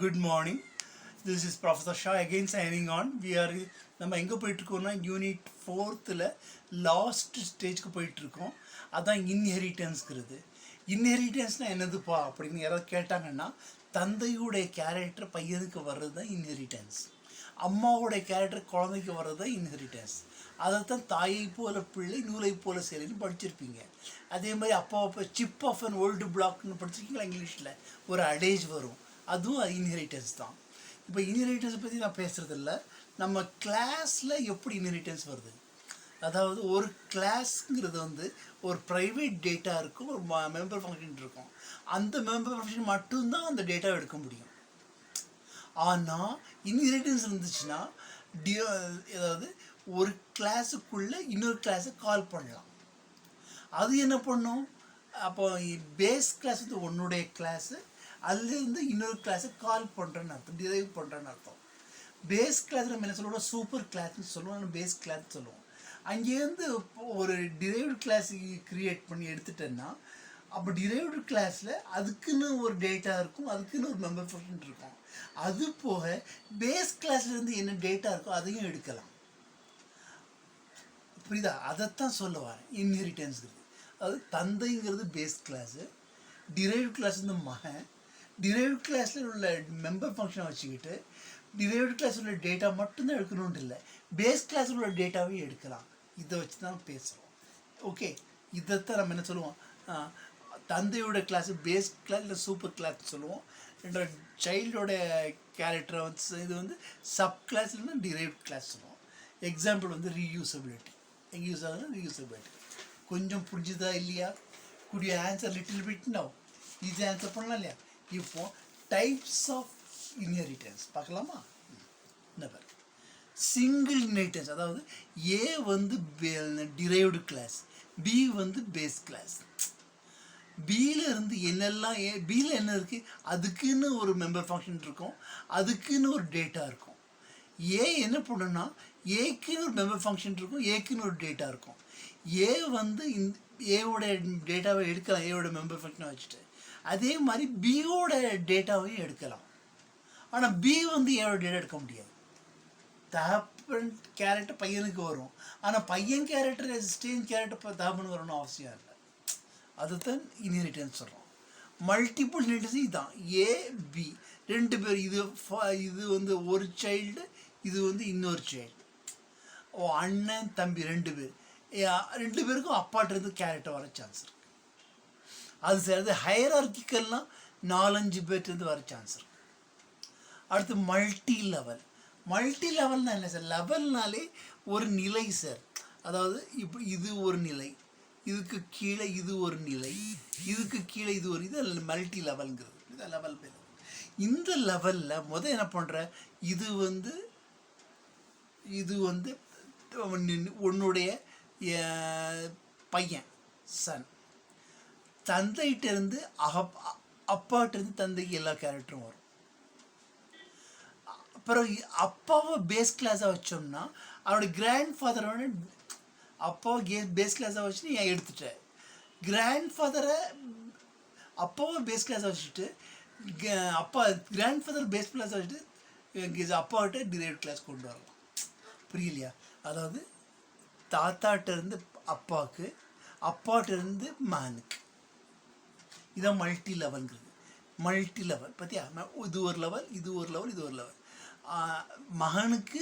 Good morning. This is Professor Shah again signing on. We are நம்ம எங்கே போயிட்டுருக்கோம்னா unit 4th last ஸ்டேஜ்க்கு போயிட்டுருக்கோம். அதான் இன்ஹெரிட்டன்ஸ்ங்கிறது. இன்ஹெரிட்டன்ஸ்னால் என்னதுப்பா அப்படின்னு யாராவது கேட்டாங்கன்னா, தந்தையுடைய கேரக்டர் பையனுக்கு வர்றது தான் இன்ஹெரிட்டன்ஸ், அம்மாவுடைய கேரக்டர் குழந்தைக்கு வர்றது தான் இன்ஹெரிட்டன்ஸ். அதைத்தான் தாயை போல பிள்ளை நூலை போல சேலைன்னு படிச்சிருப்பீங்க. அதே மாதிரி அப்பா சிப் ஆஃப் அன் ஓல்டு பிளாக்னு படிச்சிருக்கீங்களா இங்கிலீஷில்? ஒரு அடேஜ் வரும், அதுவும் இன்ஹெரிட்டன்ஸ் தான். இப்போ இன்ஹெரிட்டன்ஸை பற்றி நான் பேசுகிறதில்ல. நம்ம கிளாஸில் எப்படி இன்ஹெரிட்டன்ஸ் வருது, அதாவது ஒரு கிளாஸுங்கிறது ஒரு ப்ரைவேட் டேட்டா இருக்கும், ஒரு மெம்பர் ஃபங்க்ஷன் இருக்கும். அந்த மெம்பர் ஃபங்க்ஷன் மட்டும்தான் அந்த டேட்டாவை எடுக்க முடியும். ஆனால் இன்ஹெரிட்டன்ஸ் இருந்துச்சுன்னா அதாவது ஒரு கிளாஸுக்குள்ளே இன்னொரு கிளாஸை கால் பண்ணலாம். அது என்ன பண்ணும்? அப்போ பேஸ் கிளாஸ் உன்னுடைய கிளாஸு, அதுலேருந்து இன்னொரு கிளாஸை கால் பண்ணுறேன்னு அர்த்தம், டிரைவ் பண்ணுறேன்னு அர்த்தம். பேஸ் கிளாஸ் நம்ம என்ன சொல்லுவோம்? சூப்பர் கிளாஸ்ன்னு சொல்லுவோம், நம்ம பேஸ் கிளாஸ் சொல்லுவோம். அங்கேருந்து ஒரு டிரைவ்டு கிளாஸ் க்ரியேட் பண்ணி எடுத்துட்டேன்னா, அப்போ டிரைவ்டு கிளாஸில் அதுக்குன்னு ஒரு டேட்டா இருக்கும், அதுக்குன்னு ஒரு மெம்பர் ஃபங்க்ஷன் இருக்கும். அது போக பேஸ் கிளாஸ்லேருந்து என்ன டேட்டா இருக்கோ அதையும் எடுக்கலாம். புரியுதா? அதைத்தான் சொல்ல வரேன் இன்ஹெரிட்டன்ஸுங்கிறது. அதாவது தந்தைங்கிறது பேஸ் கிளாஸு, டிரைவ்டு கிளாஸ் மகன். டிரைவ்டு கிளாஸில் உள்ள மெம்பர் ஃபங்க்ஷனை வச்சுக்கிட்டு டிரைவ்டு கிளாஸ் உள்ள டேட்டா மட்டும்தான் எடுக்கணும்னு இல்லை, பேஸ் கிளாஸில் உள்ள டேட்டாவையும் எடுக்கலாம். இதை வச்சு தான் பேசுகிறோம். ஓகே, இதைத்தான் நம்ம என்ன சொல்லுவோம்? தந்தையோட கிளாஸு பேஸ் கிளாஸ் இல்லை சூப்பர் கிளாஸ் சொல்லுவோம். ரெண்டாவது சைல்டோட கேரக்டரை இது சப் கிளாஸ் இல்லைன்னா டிரைவ்டு கிளாஸ் சொல்லுவோம். Example reusability. எங்கே யூஸ் ஆகுதுன்னா ரீயூசபிலிட்டி. கொஞ்சம் புரிஞ்சுதா இல்லையா? குடிய answer little bit no, easy answer பண்ணலாம் இல்லையா? இப்போ டைப்ஸ் ஆஃப் இன்ஹெரிட்டன்ஸ் பார்க்கலாமா? நம்பர் சிங்கிள் இன்ஹெரிட்டன்ஸ், அதாவது A derived class, B base class. பியில் இருந்து என்னெல்லாம் பியில் என்ன இருக்குது, அதுக்குன்னு ஒரு மெம்பர் ஃபங்க்ஷன் இருக்கும், அதுக்குன்னு ஒரு டேட்டா இருக்கும். ஏ என்ன பண்ணுன்னா, ஏக்குன்னு ஒரு மெம்பர் ஃபங்க்ஷன் இருக்கும், ஏக்குன்னு ஒரு டேட்டா இருக்கும். ஏ ஏவோட டேட்டாவை எடுக்கலாம், ஏவோட மெம்பர் ஃபங்க்ஷனை வச்சுட்டு. அதே மாதிரி பியோட டேட்டாவையும் எடுக்கலாம். ஆனால் பி ஏவோட டேட்டா எடுக்க முடியாது. தகப்பன் கேரக்டர் பையனுக்கு வரும், ஆனால் பையன் கேரக்டர் ஸ்டேஞ்ச் கேரக்டர் தகப்பனுக்கு வரணும்னு அவசியம் இல்லை. அதுதான் இன்ஹெரிட்டன்ஸ் சொல்கிறோம். மல்டிபிள் இன்ஹெரிட்டன்ஸ் இதுதான். ஏ பி ரெண்டு பேர், இது ஒரு சைல்டு, இது இன்னொரு சைல்டு. அண்ணன் தம்பி ரெண்டு பேருக்கும் அப்பாட்டிருந்து கேரக்டர் வர சான்ஸ் இருக்குது. அது சரி, ஹையரார்கிக்கெல்லாம் 4-5 பேர்லேருந்து வர சான்ஸ் இருக்குது. அடுத்து மல்டி லெவல். மல்டி லெவல்னால் என்ன சார்? லெவல்னாலே ஒரு நிலை சார். அதாவது இப்போ இது ஒரு நிலை, இதுக்கு கீழே இது ஒரு நிலை, இதுக்கு கீழே இது ஒரு இது மல்டி லெவலுங்கிறது. இதான் லெவல் பேர். இந்த லெவலில் என்ன பண்ணுற, இது உன்னுடைய பையன் சன், தந்தைகிட்டேருந்து அப்பாட்டிருந்து தந்தைக்கு எல்லா கேரக்டரும் வரும். அப்புறம் அப்பாவை பேஸ் கிளாஸாக வச்சோம்னா, அவனோட கிராண்ட் ஃபாதரோட அப்பாவை பேஸ் கிளாஸாக வச்சு நீ எடுத்துட்ட. கிராண்ட் ஃபாதரை அப்பாவை பேஸ் கிளாஸாக வச்சுட்டு கிராண்ட் ஃபாதர் பேஸ் கிளாஸாக வச்சுட்டு அப்பாவிட்ட டிரைவ்ட் கிளாஸ் கொண்டு வரலாம். புரியலையா? அதாவது தாத்தாட்டிருந்து அப்பாவுக்கு, அப்பாட்டிருந்து மகனுக்கு. இதான் மல்டி லெவல்ங்கிறது. மல்டி லெவல் பற்றியா? இது ஒரு லெவல், இது ஒரு லெவல், இது ஒரு லெவல். மகனுக்கு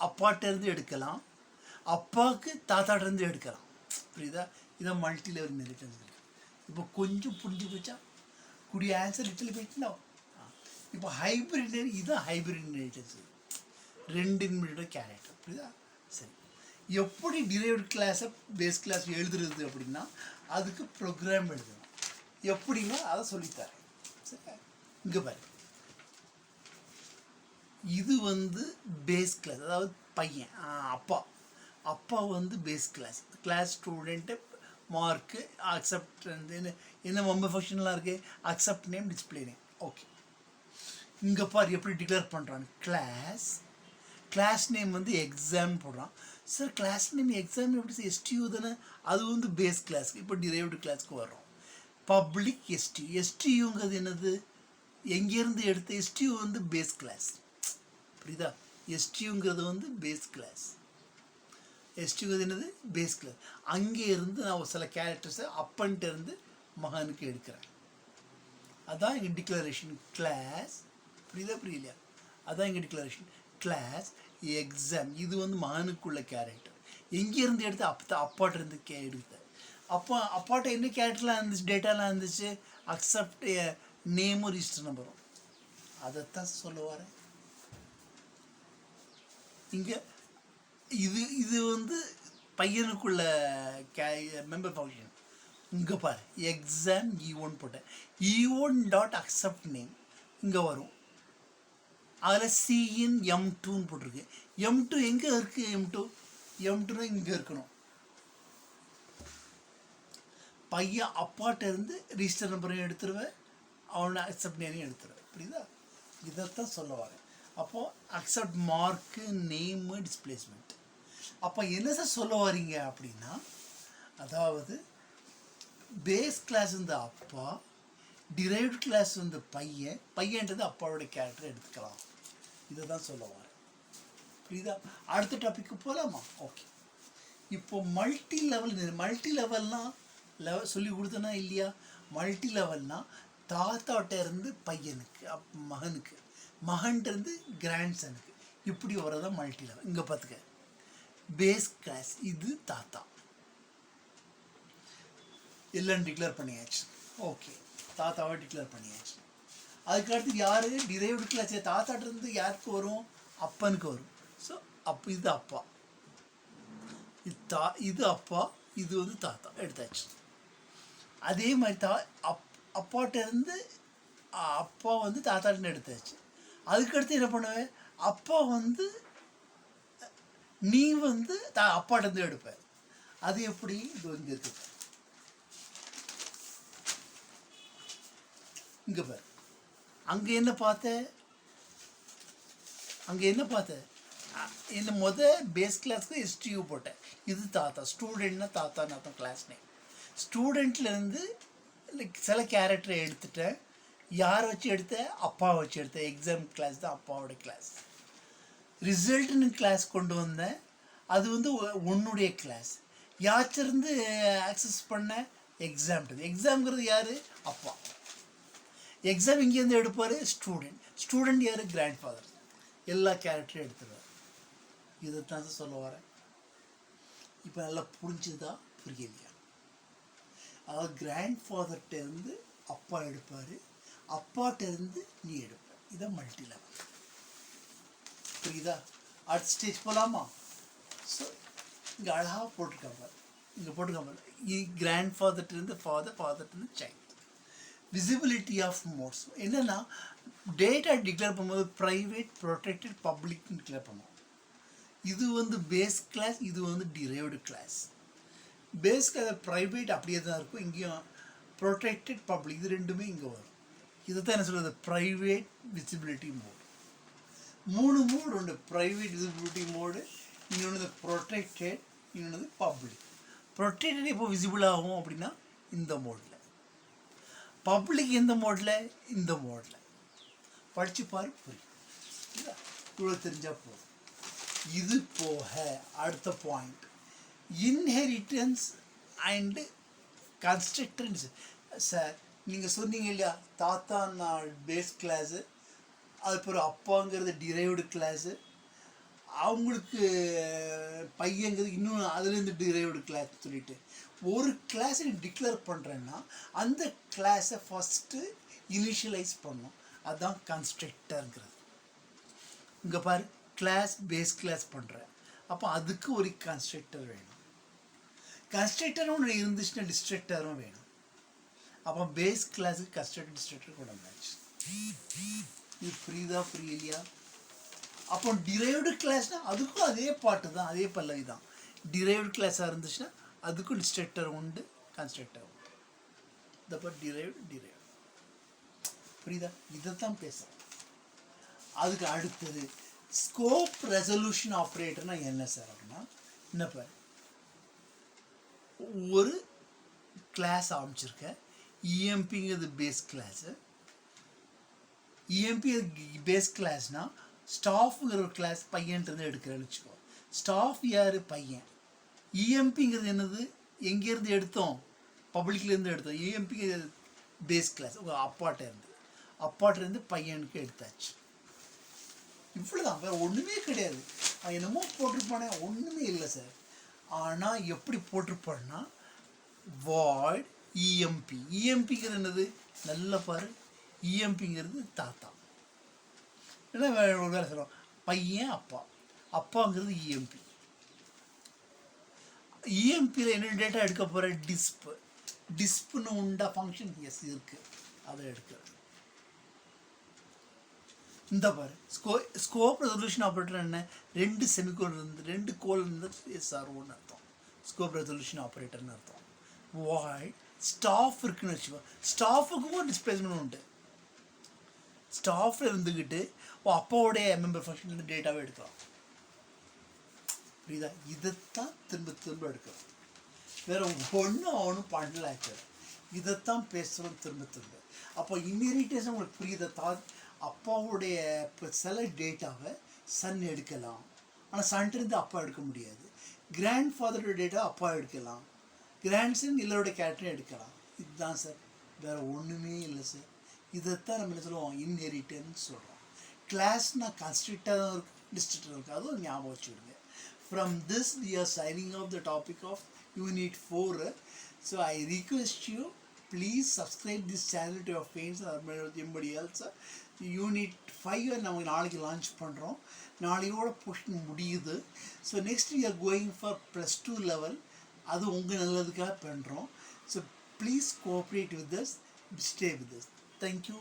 அப்பாட்டிருந்து எடுக்கலாம், அப்பாவுக்கு தாத்தாட்டிருந்து எடுக்கலாம். புரியுதா? இதான் மல்டி லெவல் இன்ஹெரிட்டன்ஸ். இப்போ கொஞ்சம் புரிஞ்சு போச்சா? குடிய ஆன்சர் லிட்டில் போயிட்டுனா. இப்போ ஹைப்ரிட், இதுதான் ஹைப்ரிட் இன்ஹெரிட்டன்ஸ். ரெண்டு இன்ஹெரிட்டோட கேரக்டர். புரியுதா? சரி, எப்படி டிரைவ்டு கிளாஸை பேஸ் கிளாஸ் எழுதுறது அப்படின்னா, அதுக்கு ப்ரோக்ராம் எழுதணும். எப்படின்னா அதை சொல்லித்தரேன். சரி, இங்கே பாரு, இது பேஸ் கிளாஸ், அதாவது பையன் அப்பா base class. Class student mark accept என்ன மெம்பர் ஃபங்க்ஷன்லாம் இருக்குது, accept name, display name. Okay, இங்கே பாரு எப்படி டிக்ளேர் பண்ணுறான். கிளாஸ் நேம் எக்ஸாம் போடுறான். சார் கிளாஸ் நேம் எக்ஸாம் எப்படி சார்? எஸ்டியூ தானே, அது பேஸ் கிளாஸ்க்கு. இப்போ டிரைவ்டு கிளாஸ்க்கு வர்றோம். பப்ளிக் எஸ்டியூங்கிறது என்னது? எங்கேருந்து எடுத்த எஸ்டியூ வந்து பேஸ் கிளாஸ். புரியுதா? எஸ்டியூங்கிறது வந்து பேஸ் கிளாஸ். எஸ்டியூங்கிறது என்னது? Base class. அங்கே இருந்து நான் சில கேரக்டர்ஸை அப்பன்ட்டு இருந்து மகனுக்கு எடுக்கிறேன். அதான் இங்கே டிக்ளரேஷன் கிளாஸ். புரியுதா புரியலையா? அதான் இங்கே டிக்ளரேஷன் கிளாஸ் எக்ஸாம். இது வந்து மகனுக்குள்ள கேரக்டர். எங்கேருந்து எடுத்து அப்பாட்ட இருந்து எடுத்தேன். அப்பாட்ட என்ன கேரக்டர்லாம் இருந்துச்சு, டேட்டாலாம் இருந்துச்சு, அக்செப்ட் நேமும் ரிஜிஸ்டர் நம்பரும். அதைத்தான் சொல்ல வரேன் இங்கே. இது வந்து பையனுக்குள்ள மெம்பர் ஃபங்க்ஷன். இங்கே பாரு, எக்ஸாம் E1 போட்டேன். E1 டாட் அக்செப்ட் நேம் இங்கே வரும். அதில் சிஇன் M2ன்னு போட்டிருக்கு. M2 எங்கே இருக்குது? M2 இங்கே இருக்கணும். பையன் அப்பாட்ட இருந்து ரிஜிஸ்டர் நம்பரையும் எடுத்துருவேன், அவனை அக்செப்ட் நேமையும் எடுத்துருவேன். புரியுதா? இதைத்தான் சொல்ல வரேன். அப்போது அக்செப்ட் மார்க்கு, நேமு, டிஸ்பிளேஸ்மெண்ட். அப்போ என்ன சார் சொல்ல வரீங்க அப்படின்னா, அதாவது பேஸ் கிளாஸ் வந்து அப்பா, டிரைவ்டு கிளாஸ் வந்து பையன்றது அப்பாவோட கேரக்டர் எடுத்துக்கலாம். இதை தான் சொல்ல வரேன். புரியுதா? அடுத்த டாபிக்கு போகலாமா? ஓகே. இப்போ மல்டி லெவல்னால் சொல்லி கொடுத்தனா இல்லையா? மல்டி லெவல்னால் தாத்தாட்ட இருந்து பையனுக்கு, மகனுக்கு, மகன்கிட்டருந்து கிராண்ட்சனுக்கு, இப்படி வரதான் மல்டி லெவல். இங்கே பார்த்துக்க, பேஸ் கிளாஸ் இது தாத்தா எல்லாம் டிக்ளேர் பண்ணியாச்சு. ஓகே, தாத்தாவை டிக்ளேர் பண்ணியாச்சு. அதுக்கடுத்து யார்? Derived class. தாத்தாட்டிருந்து யாருக்கு வரும்? அப்பனுக்கு வரும். ஸோ இது அப்பா, இது அப்பா, இது வந்து தாத்தா எடுத்தாச்சு. அதே மாதிரி அப்பாட்ட இருந்து அப்பா வந்து தாத்தாட்டின்னு எடுத்தாச்சு. அதுக்கடுத்து என்ன பண்ணுவேன்? அப்பா வந்து நீ வந்து அப்பாட்டேருந்து எடுப்ப. அது எப்படி? இது இங்கே இருக்கு. இங்கே பாரு, அங்கே என்ன பார்த்த? என்ன பேஸ் கிளாஸ்க்கு எஸ்டியூ போட்டேன். இது தாத்தா. ஸ்டூடெண்ட்னா தாத்தான்னு அர்த்தம், கிளாஸ் நேம். ஸ்டூடெண்ட்லேருந்து சில கேரக்டரை எடுத்துட்டேன். யாரை வச்சு எடுத்தேன்? அப்பாவை வச்சு எடுத்தேன். எக்ஸாம் கிளாஸ் தான் அப்பாவோட கிளாஸ். ரிசல்ட்னு கிளாஸ் கொண்டு வந்தேன். அது வந்து உன்னுடைய கிளாஸ். யாச்சிருந்து ஆக்சஸ் பண்ண? எக்ஸாம்ன்றது. எக்ஸாம்ங்கிறது யார்? அப்பா. எக்ஸாம் இங்கேருந்து எடுப்பார் ஸ்டூடெண்ட் யார்? Grand father. எல்லா கேரக்டரும் எடுத்துருவார். இதைத்தான் சொல்ல வரேன். இப்போ நல்லா புரிஞ்சுதா புரியலையா? அதாவது கிராண்ட் ஃபாதர்கிட்ட இருந்து அப்பா எடுப்பார், அப்பாட்ட இருந்து நீ எடுப்ப. இதான் மல்டி லெவல். புரியுதா? அடுத்த ஸ்டேஜ் போகலாமா? ஸோ இங்கே அழகாக போட்டிருக்காங்க. கிராண்ட் ஃபாதர்கிட்டருந்து ஃபாதர்கிட்டருந்து சைல்டு. விசிபிலிட்டி ஆஃப் மோட்ஸ் என்னென்னா, டேட்டா டிக்ளேர் பண்ணும்போது ப்ரைவேட், ப்ரொடெக்டட், பப்ளிக்னு டிக்ளேர் பண்ணுவோம். இது வந்து பேஸ் கிளாஸ், இது வந்து derived class. Base class private அப்படியே தான் இருக்கும். இங்கேயும் ப்ரொடெக்டட், பப்ளிக், இது ரெண்டுமே இங்கே வரும். இதை தான் என்ன சொல்கிறது? Private visibility mode. 3 மோடு உண்டு. ப்ரைவேட் விசிபிலிட்டி மோடு, இன்னொன்று ப்ரொடெக்டட், இன்னொன்று பப்ளிக். ப்ரொடெக்டட் எப்போ விசிபிள் ஆகும் அப்படின்னா இந்த மோடில். பப்ளிக் எந்த மோடில்? இந்த மோடில். படித்து பாரு, புரியும். இவ்வளோ தெரிஞ்சால் போதும். இது போக அடுத்த பாயிண்ட், இன்ஹெரிட்டன்ஸ் அண்டு கன்ஸ்ட்ரக்டன்ஸ். சார் நீங்கள் சொன்னீங்க இல்லையா, தாத்தா நான் பேஸ் கிளாஸு, அதுக்கப்புறம் அப்பாங்கிறது டிரைவ்டு கிளாஸு, அவங்களுக்கு பையங்கிறது இன்னும் அதுலேருந்து டிரைவ்டு கிளாஸ் சொல்லிட்டு ஒரு கிளாஸை டிக்ளேர் பண்ணுறேன்னா அந்த கிளாஸை ஃபஸ்ட்டு இனிஷியலைஸ் பண்ணும். அதுதான் கன்ஸ்ட்ரக்டருங்கிறது. இங்கே பாரு, கிளாஸ் பேஸ் கிளாஸ் பண்ணுறேன். அப்போ அதுக்கு ஒரு கன்ஸ்ட்ரக்டர் வேணும். கன்ஸ்ட்ரக்டரும் ஒன்று இருந்துச்சுன்னா டிஸ்ட்ரக்டரும் வேணும். அப்போ பேஸ் கிளாஸுக்கு கன்ஸ்ட்ரக்டர் டிஸ்ட்ரக்டர் கொண்டு வந்தாச்சு. இது புரியுதா புரியலையா? அப்போ டிரைவ்டு கிளாஸ்னால் அதுக்கும் அதே பாட்டு தான், அதே பல்லவி தான். டிரைவ்டு கிளாஸாக இருந்துச்சுன்னா அதுக்கும் டிஸ்ட்ரக்டர் உண்டு, கன்ஸ்ட்ரக்டர் உண்டு. இதப்போ டிரைவ்டு புரியுதா? இதைத்தான் பேசுகிறேன். அதுக்கு அடுத்தது ஸ்கோப் ரெசல்யூஷன் ஆப்ரேட்டர்னா என்ன சார் அப்படின்னா, என்ன பாரு, ஒரு கிளாஸ் ஆரம்பிச்சிருக்கேன். இஎம்பிங்கிறது பேஸ் கிளாஸு, இஎம்பி பேஸ் கிளாஸ்னால் ஸ்டாஃப்ங்கிற ஒரு கிளாஸ் பையன்ட்டு எடுக்கிறேன்னு வச்சுக்கோ. ஸ்டாஃப் யார்? பையன். இஎம்பிங்கிறது என்னது? எங்கேருந்து எடுத்தோம்? பப்ளிக்லேருந்து எடுத்தோம். இஎம்பி பேஸ் கிளாஸ் உங்கள் அப்பாட்டேருந்து பையனுக்கு எடுத்தாச்சு. இவ்வளோதான், வேறு ஒன்றுமே கிடையாது. என்னமோ போட்டிருப்பானே, ஒன்றுமே இல்லை சார். ஆனால் எப்படி போட்டிருப்பான்னா வாய்ட் இஎம்பி. இஎம்பிங்கிறது என்னது? நல்ல பாரு, இஎம்பிங்கிறது தாத்தா. ஏன்னா வேலை சொல்லுவோம், பையன் அப்பாங்கிறது இஎம்பி. இஎம்பியில் என்ன டேட்டா எடுக்க போகிற? டிஸ்ப்னு உண்டா ஃபங்க்ஷன்? எஸ் இருக்குது, அதை எடுக்க. இந்த பாரு, ஸ்கோப் ரெசல்யூஷன் ஆப்ரேட்டர் என்ன? 2 செமிகோல் இருந்து 2 கோல் இருந்து SROன்னு அர்த்தம். ஸ்கோப் ரெசல்யூஷன் ஆப்ரேட்டர்னு அர்த்தம். வாய்ட் ஸ்டாஃப் இருக்குன்னு வச்சுக்கோ. ஸ்டாஃபுக்கும் ஒரு டிஸ்பிளேஸ்மெண்ட் உண்டு. ஸ்டாஃபில் இருந்துக்கிட்டு அப்பாவுடைய மெம்பர் ஃபங்க்ஷன் டேட்டாவே எடுக்கலாம். புரியுதா? இதைத்தான் திரும்ப எடுக்கிறோம். வேறு ஒன்றும் பண்ணல. இதைத்தான் பேசுகிறோம் திரும்ப. அப்போ இன்ஹெரிட்டன்ஸ் உங்களுக்கு புரியுதா? அப்பாவுடைய இப்போ சில டேட்டாவை சன் எடுக்கலாம், ஆனால் சன்ட்டு அப்பா எடுக்க முடியாது. கிராண்ட் ஃபாதரோட டேட்டா அப்பா எடுக்கலாம், கிராண்ட்சன் எல்லாரோட கேரக்டரும் எடுக்கலாம். இதுதான் சார், வேறு ஒன்றுமே இல்லை சார். இதைத்தான் நம்ம என்ன சொல்லுவோம்? இன்ஹெரிட்டன்ஸ் சொல்கிறோம். கிளாஸ்னால் கன்ஸ்ட்ரக்டாக தான் இருக்குது, டிஸ்ட்ரிக்டாக இருக்குது. அதுவும் ஞாபகம் வச்சுடுங்க. From this we are signing off the topic of Unit 4. So I request you, please subscribe this channel to your friends or anybody else. Unit 5 நம்ம நாளைக்கு லான்ச் பண்ணுறோம். நாளையோட போர்ஷன் முடியுது. So next we are going for +2 level. அது உங்கள் நல்லதுக்காக பண்ணுறோம். So please cooperate with us, stay with us. Thank you.